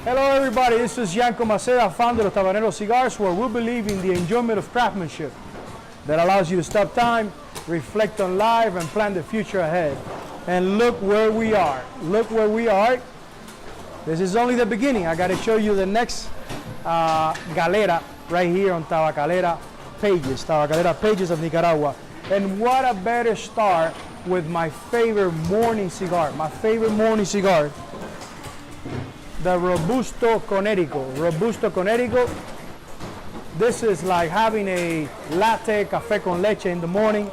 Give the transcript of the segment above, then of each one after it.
Hello everybody, this is Yanko Maceda, founder of Tabanero Cigars, where we believe in the enjoyment of craftsmanship that allows you to stop time, reflect on life, and plan the future ahead. And look where we are. Look where we are. This is only the beginning. I got to show you the next galera right here on Tabacalera Pages of Nicaragua. And what a better start with my favorite morning cigar. My favorite morning cigar, the Robusto Conérico. Robusto Conérico. This is like having a latte café con leche in the morning.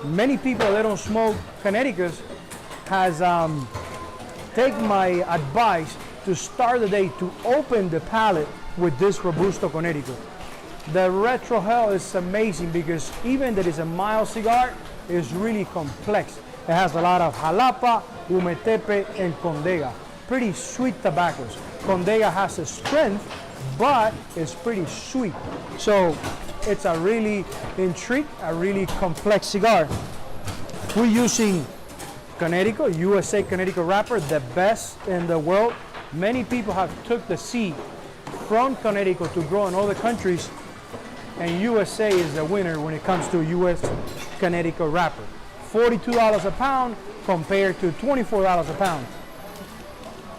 Many people that don't smoke Connecticut's has taken my advice to start the day to open the palate with this Robusto Conérico. The retro hell is amazing because even that is a mild cigar, it's really complex. It has a lot of jalapa, humetepe, and condega. Pretty sweet tobaccos. Condega has a strength, but it's pretty sweet. So it's a really intriguing, a really complex cigar. We're using Connecticut, USA Connecticut wrapper, the best in the world. Many people have took the seed from Connecticut to grow in other countries, and USA is the winner when it comes to US Connecticut wrapper. $42 a pound compared to $24 a pound.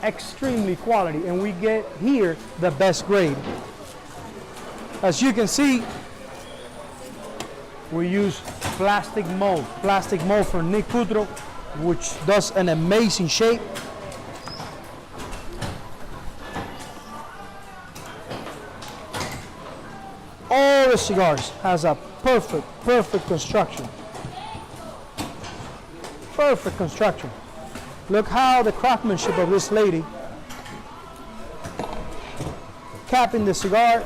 Extremely quality, and we get here the best grade. As you can see, we use plastic mold from Nick Cutro, which does an amazing shape. All the cigars has a perfect construction. Perfect construction. Look how the craftsmanship of this lady capping the cigar.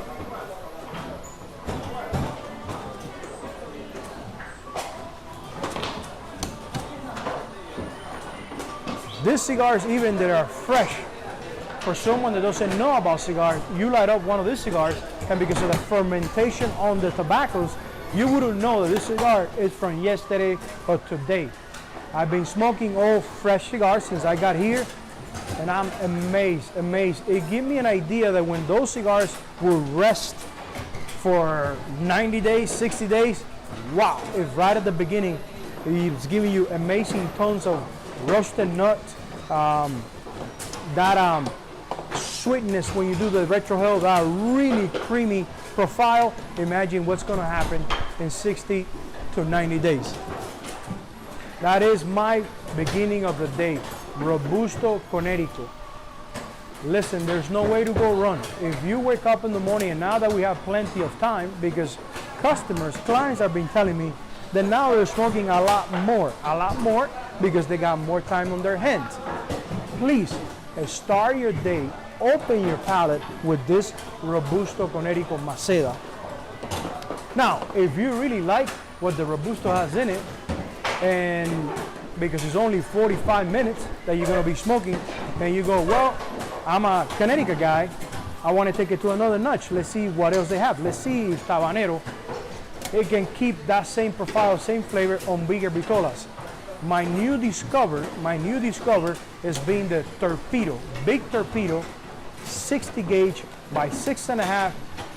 These cigars, even that are fresh, for someone that doesn't know about cigars, you light up one of these cigars, and because of the fermentation on the tobaccos, you wouldn't know that this cigar is from yesterday or today. I've been smoking all fresh cigars since I got here, and I'm amazed. It gives me an idea that when those cigars will rest for 90 days, 60 days, wow, if right at the beginning, it's giving you amazing tones of roasted nuts, that sweetness when you do the retro hell, that really creamy profile. Imagine what's going to happen in 60 to 90 days. That is my beginning of the day. Robusto Conérico. Listen, there's no way to go wrong. If you wake up in the morning, and now that we have plenty of time, because clients have been telling me that now they're smoking a lot more because they got more time on their hands. Please start your day, open your palate with this Robusto Conérico Maceda. Now, if you really like what the Robusto has in it, and because it's only 45 minutes that you're going to be smoking, and you go, well, I'm a Connecticut guy, I want to take it to another notch. Let's see what else they have. Let's see if Tabanero, it can keep that same profile, same flavor on bigger vitolas. My new discover is being the Torpedo, big Torpedo, 60 gauge by 6.5,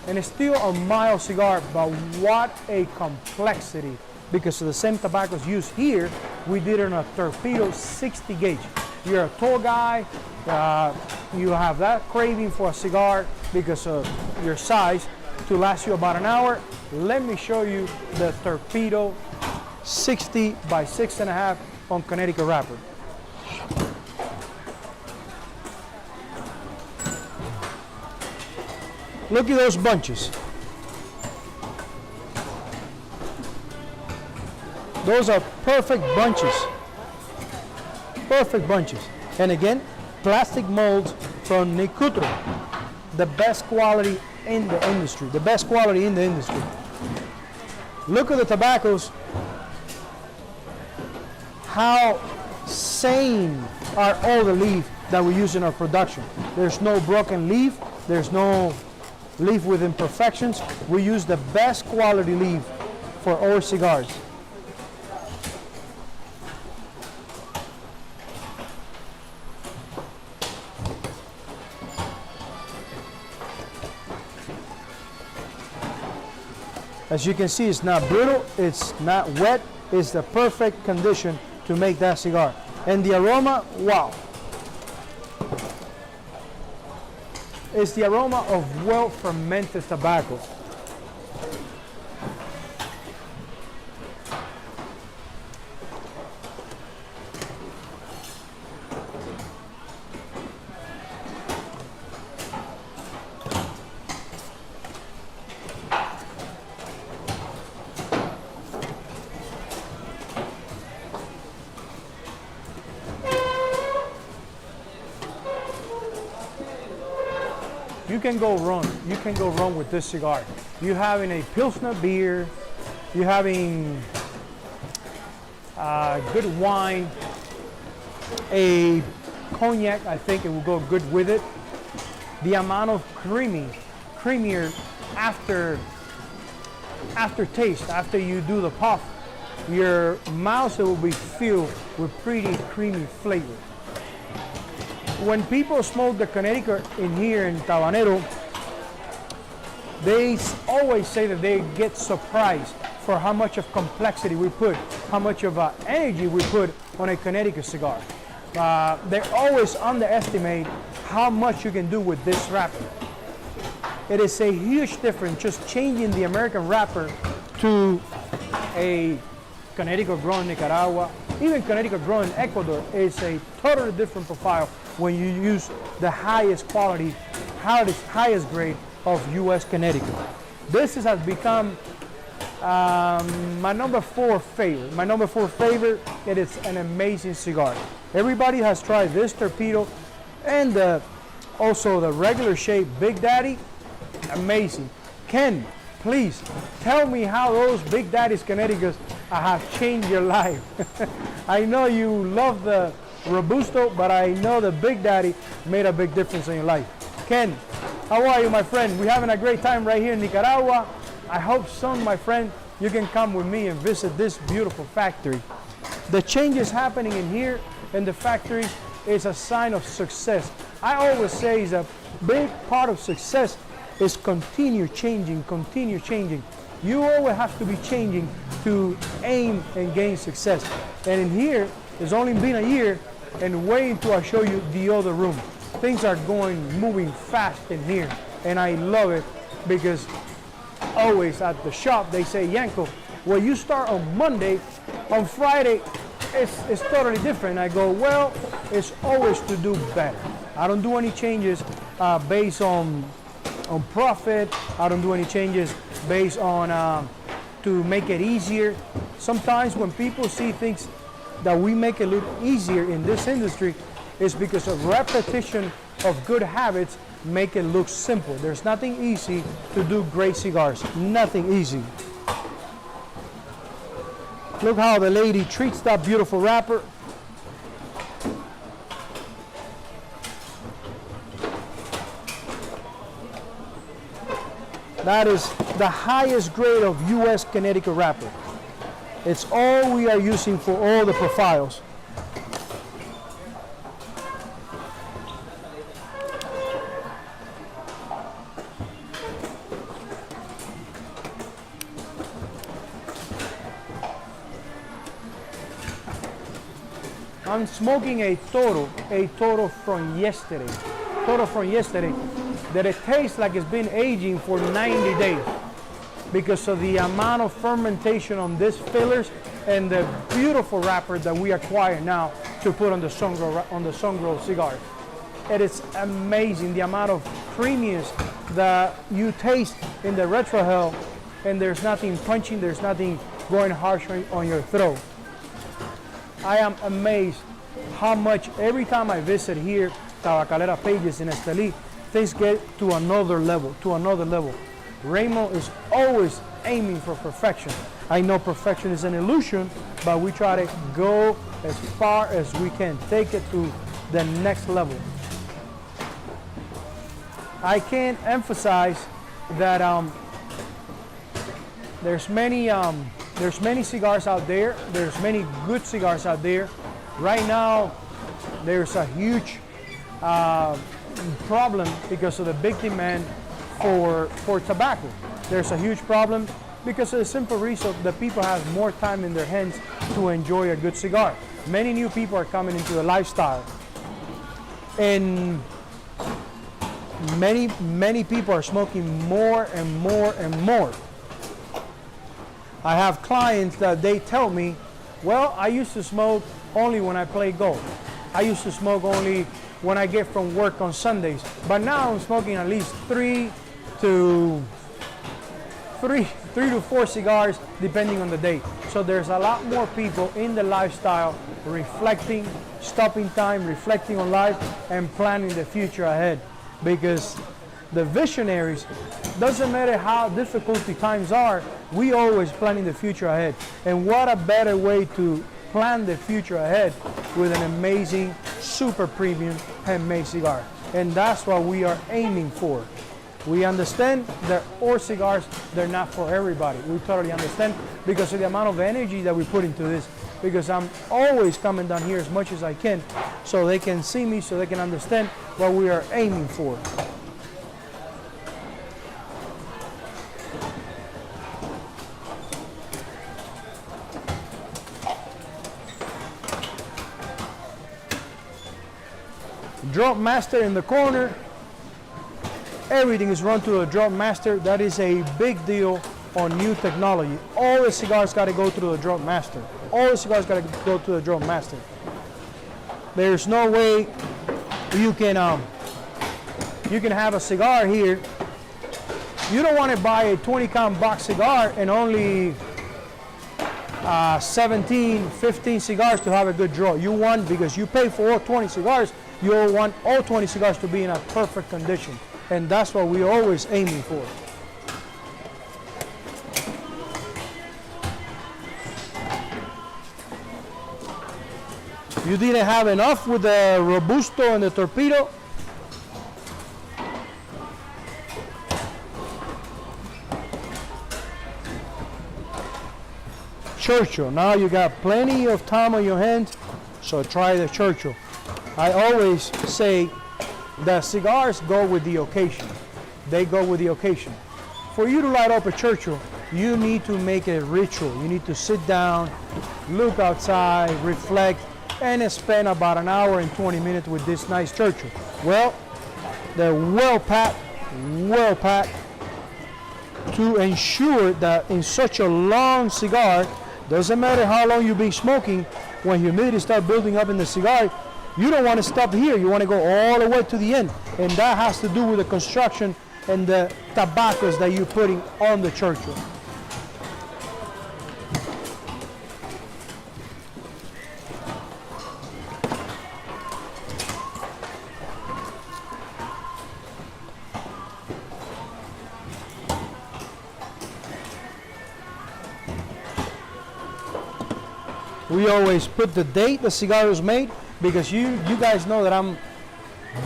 and it's still a mild cigar, but what a complexity. Because of the same tobaccos used here, we did it on a Torpedo 60 gauge. You're a tall guy, you have that craving for a cigar because of your size to last you about an hour. Let me show you the Torpedo 60 by 6.5 on Connecticut wrapper. Look at those bunches. Those are perfect bunches. Perfect bunches. And again, plastic molds from Nick Cutro. The best quality in the industry. The best quality in the industry. Look at the tobaccos. How sane are all the leaf that we use in our production. There's no broken leaf. There's no leaf with imperfections. We use the best quality leaf for our cigars. As you can see, it's not brittle, it's not wet, it's the perfect condition to make that cigar. And the aroma, wow. It's the aroma of well-fermented tobacco. You can go wrong. You can go wrong with this cigar. You're having a Pilsner beer. You're having good wine. A cognac, I think it will go good with it. The amount of creamier aftertaste, after you do the puff, your mouth will be filled with pretty creamy flavor. When people smoke the Connecticut in here in Tabanero, they always say that they get surprised for how much of complexity we put, how much of energy we put on a Connecticut cigar. They always underestimate how much you can do with this wrapper. It is a huge difference just changing the American wrapper to a Connecticut grown in Nicaragua, even Connecticut grown in Ecuador. Is a totally different profile when you use the highest quality, highest grade of U.S. Connecticut. This has become my number 4 favorite. My number 4 favorite, it is an amazing cigar. Everybody has tried this torpedo and also the regular shape Big Daddy, amazing. Ken, please tell me how those Big Daddy's Connecticut's have changed your life. I know you love the Robusto, but I know the Big Daddy made a big difference in your life. Ken, how are you, my friend? We're having a great time right here in Nicaragua. I hope soon, my friend, you can come with me and visit this beautiful factory. The changes happening in here in the factory is a sign of success. I always say is a big part of success is continue changing, continue changing. You always have to be changing to aim and gain success. And in here, it's only been a year, and wait until I show you the other room. Things are moving fast in here, and I love it because always at the shop they say, Yanko, well, you start on Monday, on Friday it's totally different. I go, well, it's always to do better. I don't do any changes based on profit. I don't do any changes based on to make it easier. Sometimes when people see things that we make it look easier in this industry, is because of repetition of good habits make it look simple. There's nothing easy to do great cigars. Nothing easy. Look how the lady treats that beautiful wrapper. That is the highest grade of U.S. Connecticut wrapper. It's all we are using for all the profiles. I'm smoking a Toro from yesterday. Toro from yesterday that it tastes like it's been aging for 90 days because of the amount of fermentation on these fillers and the beautiful wrapper that we acquire now to put on the sun-grown cigars. It is amazing the amount of creaminess that you taste in the retrohale, and there's nothing punching, there's nothing going harsh on your throat. I am amazed how much every time I visit here, Tabacalera Pages in Esteli, things get to another level, Raymond is always aiming for perfection. I know perfection is an illusion, but we try to go as far as we can, take it to the next level. I can't emphasize that there's many cigars out there. There's many good cigars out there. Right now, there's a huge problem because of the big demand for tobacco. There's a huge problem Because of the simple reason that people have more time in their hands to enjoy a good cigar. Many new people are coming into the lifestyle. And many people are smoking more and more and more. I have clients that they tell me, well, I used to smoke only when I play golf. I used to smoke only when I get from work on Sundays. But now I'm smoking at least three to four cigars depending on the day. So there's a lot more people in the lifestyle reflecting, stopping time, reflecting on life, and planning the future ahead. Because the visionaries, doesn't matter how difficult the times are, we always planning the future ahead. And what a better way to plan the future ahead with an amazing, super premium handmade cigar. And that's what we are aiming for. We understand that our cigars, they're not for everybody. We totally understand because of the amount of energy that we put into this. Because I'm always coming down here as much as I can so they can see me, so they can understand what we are aiming for. Drop master in the corner. Everything is run through a drop master. That is a big deal on new technology. All the cigars got to go through the drop master. All the cigars got to go through the drop master. There's no way you can have a cigar here. You don't want to buy a 20 count box cigar and only 17, 15 cigars to have a good draw. You want, because you pay for all 20 cigars, you want all 20 cigars to be in a perfect condition. And that's what we're always aiming for. You didn't have enough with the Robusto and the Torpedo. Churchill. Now you got plenty of time on your hands, so try the Churchill. I always say that cigars go with the occasion. They go with the occasion. For you to light up a Churchill, you need to make it a ritual. You need to sit down, look outside, reflect, and spend about an hour and 20 minutes with this nice Churchill. Well, they're well packed to ensure that in such a long cigar, doesn't matter how long you've been smoking, when humidity starts building up in the cigar, you don't want to stop here. You want to go all the way to the end. And that has to do with the construction and the tobaccos that you're putting on the Churchill. We always put the date the cigar was made, because you guys know that I'm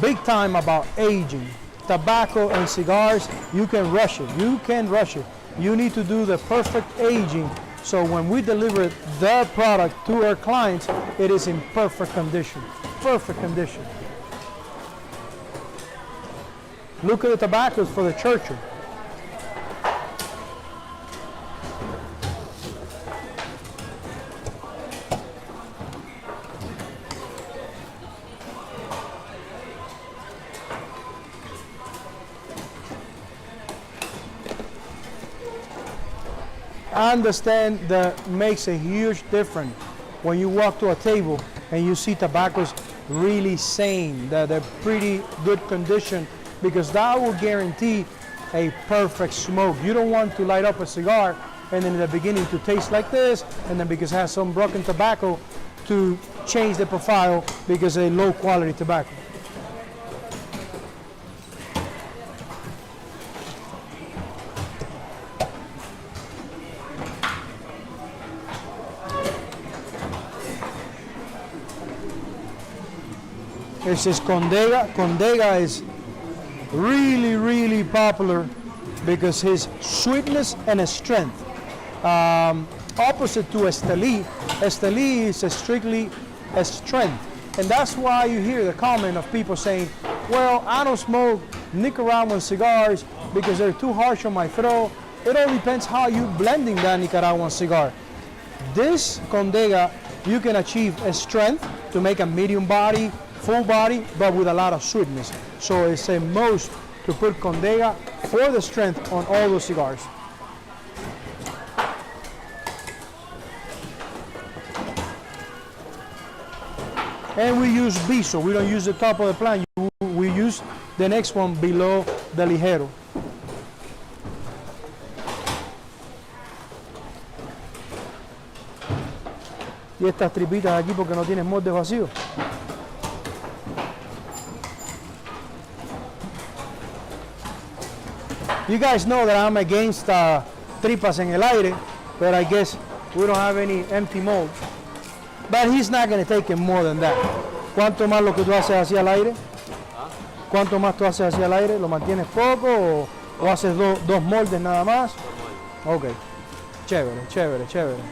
big time about aging. Tobacco and cigars, you can rush it. You can rush it. You need to do the perfect aging, so when we deliver the product to our clients, it is in perfect condition. Perfect condition. Look at the tobaccos for the Churchill. I understand that makes a huge difference when you walk to a table and you see tobaccos really sane, that they're pretty good condition, because that will guarantee a perfect smoke. You don't want to light up a cigar and then in the beginning to taste like this, and then because it has some broken tobacco to change the profile because it's a low quality tobacco. This is Condega. Condega is really popular because his sweetness and his strength. Opposite to Esteli. Esteli is strictly a strength. And that's why you hear the comment of people saying, well, I don't smoke Nicaraguan cigars because they're too harsh on my throat it all depends how you blending that Nicaraguan cigar. This Condega, you can achieve a strength to make a medium body, full body, but with a lot of sweetness. So it's a must to put Condega for the strength on all those cigars. And we use Biso. We don't use the top of the plant. We use the next one below the Ligero. Y estas tripitas aquí porque no tienes molde vacío. You guys know that I'm against tripas en el aire, but I guess we don't have any empty molds. But he's not going to take it more than that. ¿Cuánto más lo que tú haces hacia el aire? ¿Cuánto más tú haces hacia el aire? ¿Lo mantienes poco o haces dos moldes nada más? Ok. Chévere, chévere, chévere.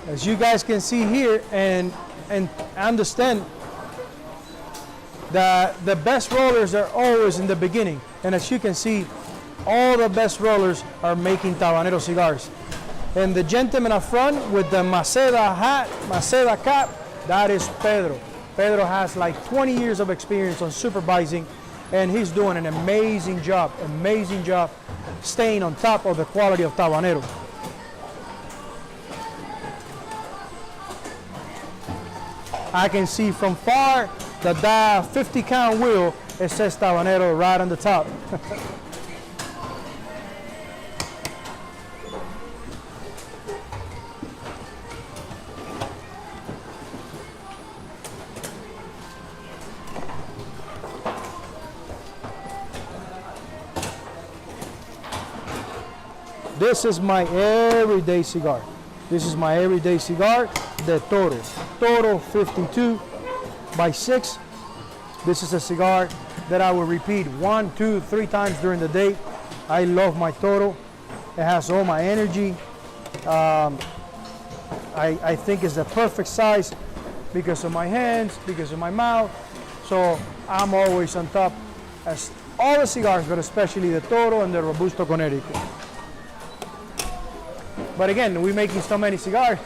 As you guys can see here and understand that the best rollers are always in the beginning. And as you can see, all the best rollers are making Tabanero cigars. And the gentleman up front with the Maceda hat, Maceda cap, that is Pedro. Pedro has like 20 years of experience on supervising, and he's doing an amazing job staying on top of the quality of Tabanero. I can see from far that 50 count wheel, it says Tabanero right on the top. This is my everyday cigar. This is my everyday cigar, the Toro. Toro 52 by 6. This is a cigar that I will repeat 1, 2, 3 times during the day. I love my Toro. It has all my energy. I think it's the perfect size because of my hands, because of my mouth. So I'm always on top as all the cigars, but especially the Toro and the Robusto Connecticut. But again, we're making so many cigars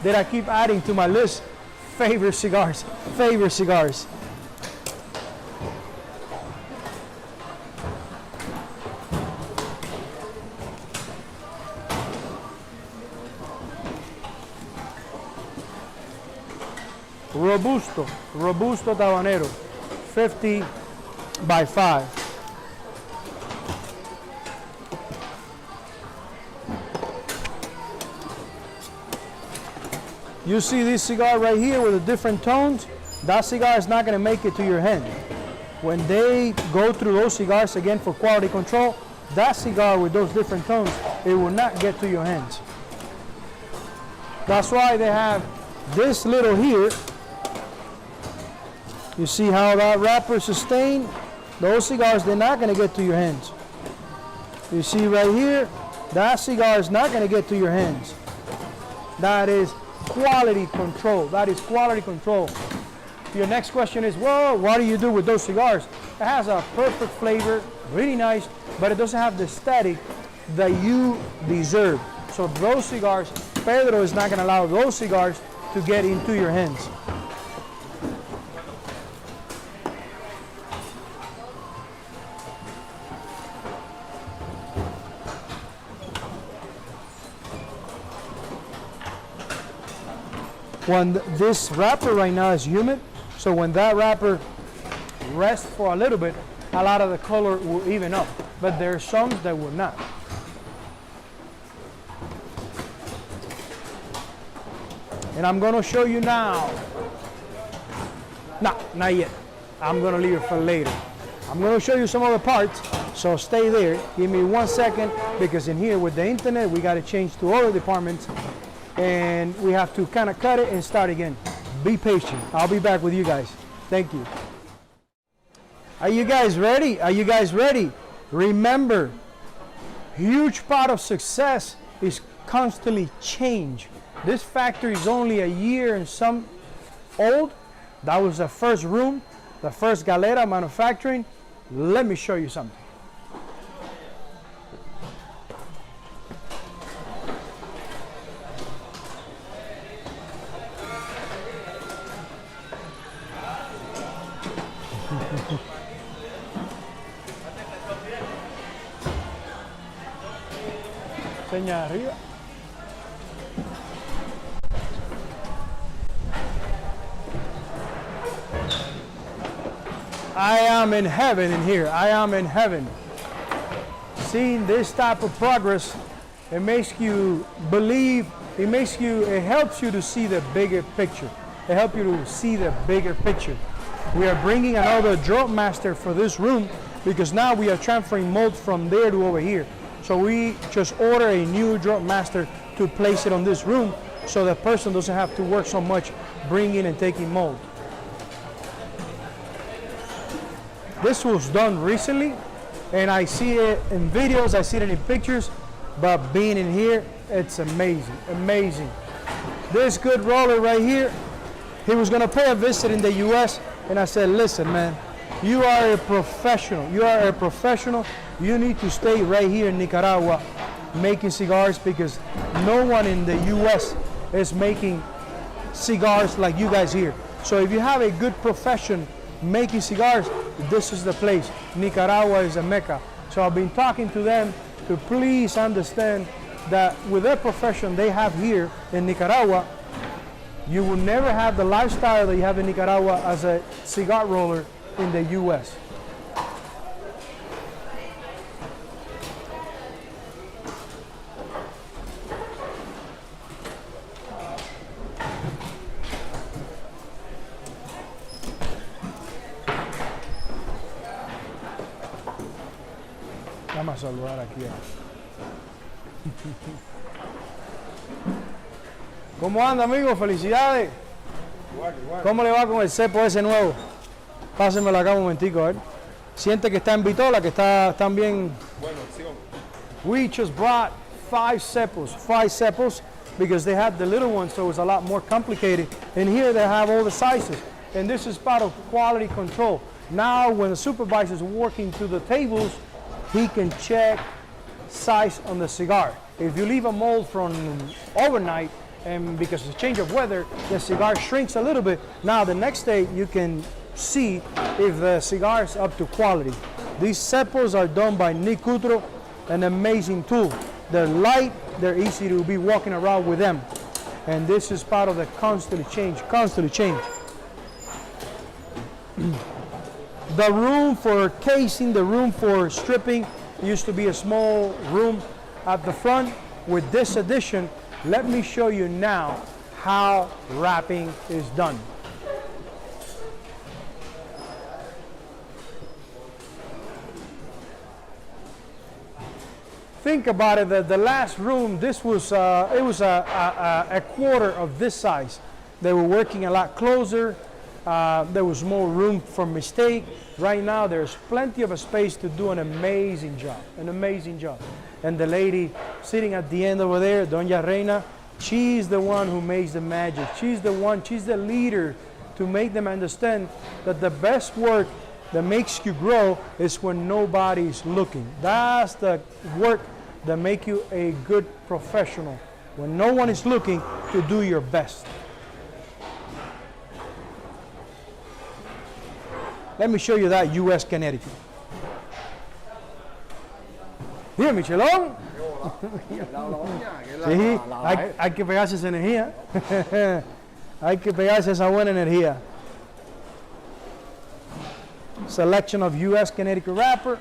that I keep adding to my list. Favorite cigars, favorite cigars. Robusto Tabanero, 50 by 5. You see this cigar right here with the different tones, that cigar is not going to make it to your hand. When they go through those cigars again for quality control, that cigar with those different tones, it will not get to your hands. That's why they have this little here. You see how that wrapper is sustained? Those cigars, they're not going to get to your hands. You see right here, that cigar is not going to get to your hands. That is quality control. That is quality control. Your next question is, well, what do you do with those cigars? It has a perfect flavor, really nice, but it doesn't have the aesthetic that you deserve. So those cigars, Pedro is not going to allow those cigars to get into your hands. When this wrapper right now is humid, so when that wrapper rests for a little bit, a lot of the color will even up, but there are some that will not. And I'm going to show you now. No, not yet. I'm going to leave it for later. I'm going to show you some other parts, so stay there. Give me 1 second, because in here with the internet, we got to change to other departments. And we have to kind of cut it and start again. Be patient. I'll be back with you guys. Thank you. Are you guys ready? Are you guys ready? Remember, huge part of success is constantly change. This factory is only a year and some old. That was the first room. the first galera manufacturing. Let me show you something. Seña arriba. I am in heaven in here. I am in heaven. Seeing this type of progress, it makes you believe, it helps you to see the bigger picture. It helps you to see the bigger picture. We are bringing another drop master for this room because now we are transferring mold from there to over here. So we just order a new drop master to place it on this room so the person doesn't have to work so much bringing and taking mold. This was done recently, and I see it in videos, I see it in pictures, but being in here, it's amazing, amazing. This good roller right here, he was gonna pay a visit in the US, and I said, listen man, you are a professional, you need to stay right here in Nicaragua making cigars because no one in the US is making cigars like you guys here. So if you have a good profession making cigars, this is the place. Nicaragua is a mecca. So I've been talking to them to please understand that with their profession they have here in Nicaragua, you will never have the lifestyle that you have in Nicaragua as a cigar roller in the US. Vamos a saludar aquí. ¿Cómo anda, amigo? Felicidades. Igual. ¿Cómo le va con el cepo ese nuevo? Pásenmelo acá un momentico, a ver. Siente que está en vitola, que están bien. Bueno, sí. We just brought five sepals, because they had the little ones, so it was a lot more complicated. And here they have all the sizes. And this is part of quality control. Now, when the supervisor is working to the tables, he can check size on the cigar. If you leave a mold from overnight, and because of the change of weather, the cigar shrinks a little bit. Now the next day you can see if the cigar is up to quality. These sepals are done by Nick Cutro, an amazing tool. They're light, they're easy to be walking around with them. And this is part of the constantly change. The room for casing, the room for stripping used to be a small room at the front. With this addition, let me show you now how wrapping is done. Think about it, that the last room, this was a quarter of this size. They were working a lot closer. There was more room for mistake. Right now, there's plenty of a space to do an amazing job. And the lady sitting at the end over there, Doña Reina, she's the one who makes the magic. She's the leader to make them understand that the best work that makes you grow is when nobody's looking. That's the work that makes you a good professional. When no one is looking, to do your best. Let me show you that U.S. Connecticut. Mira, Michelón. Sí, hay que pegarse esa energía. Hay que pegarse esa buena energía. Selection of U.S. Connecticut wrapper.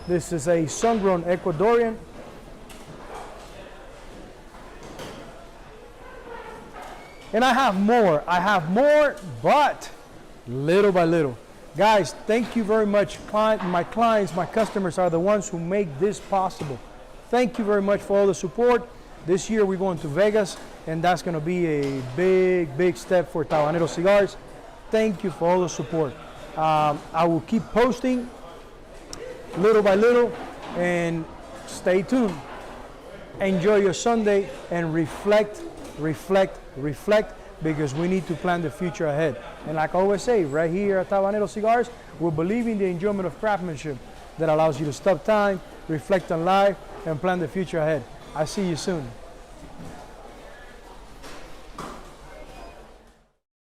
This is a sun-grown Ecuadorian. And I have more, but little by little. Guys, thank you very much. My clients, my customers are the ones who make this possible. Thank you very much for all the support. This year we're going to Vegas, and that's going to be a big step for Tabanero Cigars. Thank you for all the support. I will keep posting little by little, and stay tuned. Enjoy your Sunday and reflect. because we need to plan the future ahead. And like I always say, right here at Tabanero Cigars, we believe in the enjoyment of craftsmanship that allows you to stop time, reflect on life, and plan the future ahead. I'll see you soon.